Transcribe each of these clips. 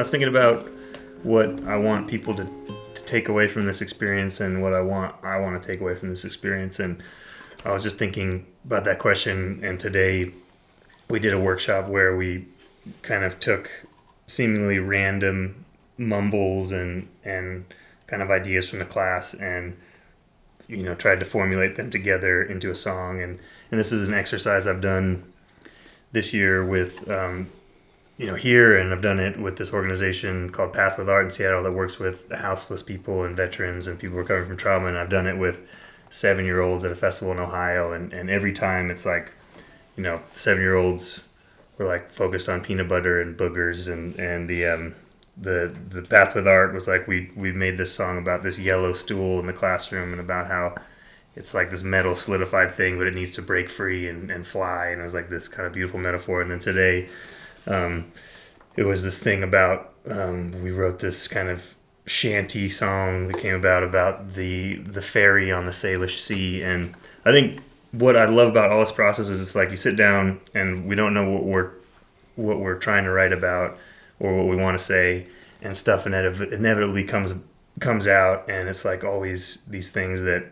was thinking about what I want people to take away from this experience and what I want to take away from this experience. And I was just thinking about that question. And today we did a workshop where we kind of took seemingly random mumbles and kind of ideas from the class and, tried to formulate them together into a song. And this is an exercise I've done this year with, here, and I've done it with this organization called Path with Art in Seattle that works with houseless people and veterans and people recovering from trauma. And I've done it with 7-year-olds at a festival in Ohio. And every time it's like, 7-year-olds were like focused on peanut butter and boogers, and the Path with Art was like, we made this song about this yellow stool in the classroom and about how it's like this metal solidified thing, but it needs to break free and fly. And it was like this kind of beautiful metaphor. And then today, it was this thing about, we wrote this kind of shanty song that came about the ferry on the Salish Sea. And I think what I love about all this process is it's like you sit down and we don't know what we're trying to write about or what we want to say, and stuff inevitably comes out. And it's like always these things that,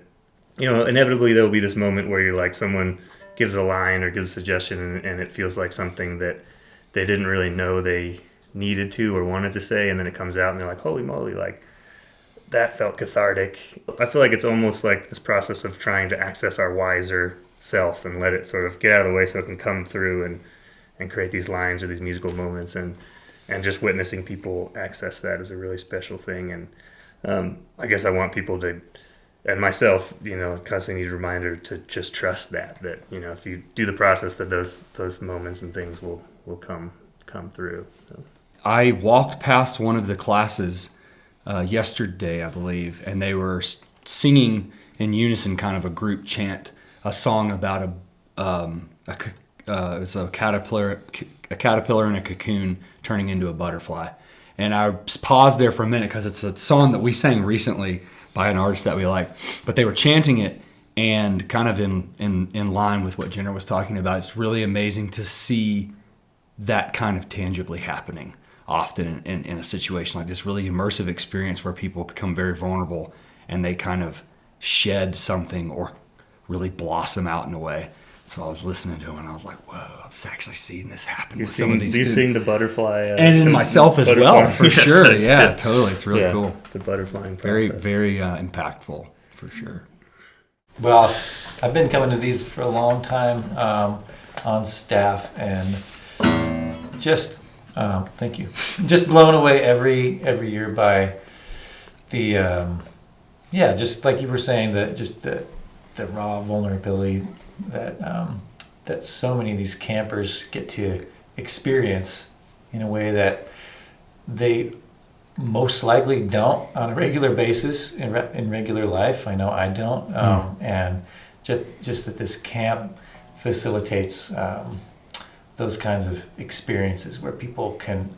inevitably there'll be this moment where you're like, someone gives a line or gives a suggestion and it feels like something that they didn't really know they needed to or wanted to say, and then it comes out and they're like, holy moly, like that felt cathartic. I feel like it's almost like this process of trying to access our wiser self and let it sort of get out of the way so it can come through and create these lines or these musical moments, and just witnessing people access that is a really special thing. And I guess I want people to, and myself, constantly need a reminder to just trust that if you do the process, that those moments and things will come through. So. I walked past one of the classes yesterday, I believe, and they were singing in unison, kind of a group chant, a song about it's a caterpillar in a cocoon turning into a butterfly. And I paused there for a minute because it's a song that we sang recently by an artist that we like, but they were chanting it, and kind of in line with what Jenner was talking about. It's really amazing to see that kind of tangibly happening often in a situation like this, really immersive experience where people become very vulnerable and they kind of shed something or really blossom out in a way. So I was listening to him and I was like, whoa, I've actually seen this happen with some of these students. You're seeing the butterfly. And in myself as well, for sure. Yeah, totally. It's really cool. The butterflying process. Very, very impactful, for sure. Well, I've been coming to these for a long time on staff, and just thank you. Just blown away every year by the just like you were saying, the raw vulnerability that so many of these campers get to experience in a way that they most likely don't on a regular basis in regular life. I know I don't, and just that this camp facilitates those kinds of experiences where people can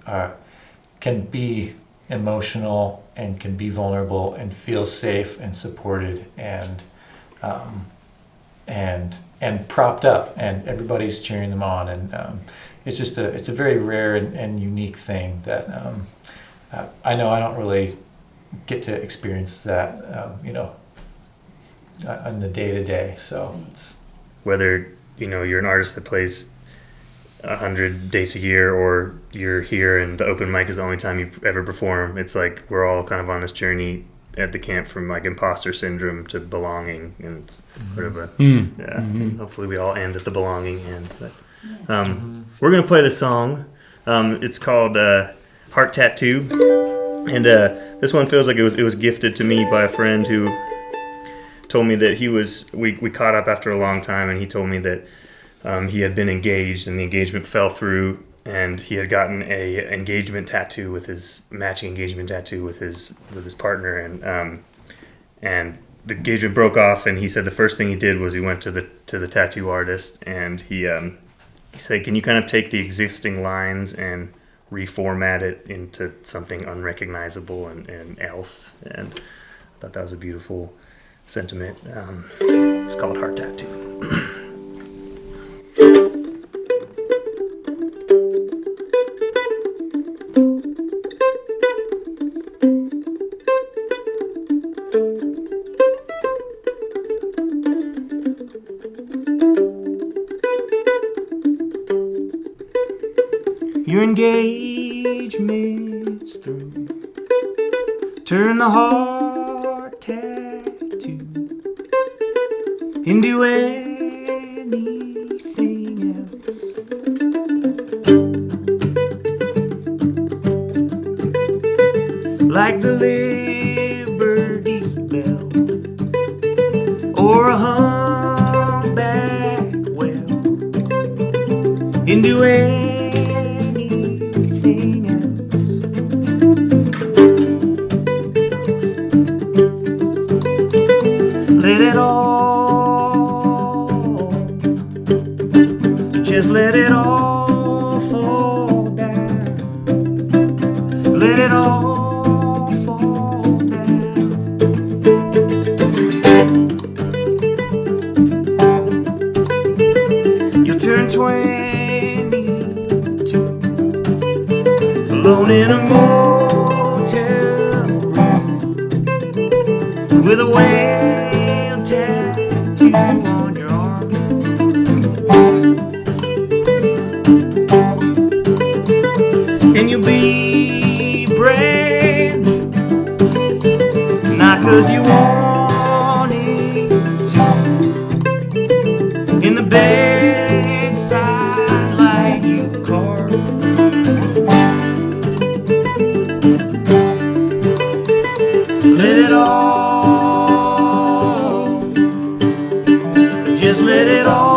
be emotional and can be vulnerable and feel safe and supported and propped up, and everybody's cheering them on, and it's a very rare and unique thing that I know I don't really get to experience that on the day to day. So it's, whether you're an artist that plays 100 dates a year or you're here and the open mic is the only time you ever perform, it's like we're all kind of on this journey at the camp from like imposter syndrome to belonging, and sort of hopefully we all end at the belonging end. But we're gonna play the song. It's called Heart Tattoo, and this one feels like it was gifted to me by a friend who told me that we caught up after a long time, and he told me that he had been engaged and the engagement fell through, and he had gotten a engagement tattoo with his matching engagement tattoo with his partner, and the engagement broke off, and he said the first thing he did was he went to the tattoo artist, and he said, can you kind of take the existing lines and reformat it into something unrecognizable and else? And I thought that was a beautiful sentiment. It's called Heart Tattoo. your engagement's through. Turn the heart tattoo into anything else. Like the Liberty Bell or a humpback whale into anything else. Let it all, just let it all fall down. Let it all fall down. You'll turn 22, alone in a motel room with a whale tattoo on your arm. And you'll be brand new, not 'cause you wanted to, in the bedside light you carved. Let it all, just let it all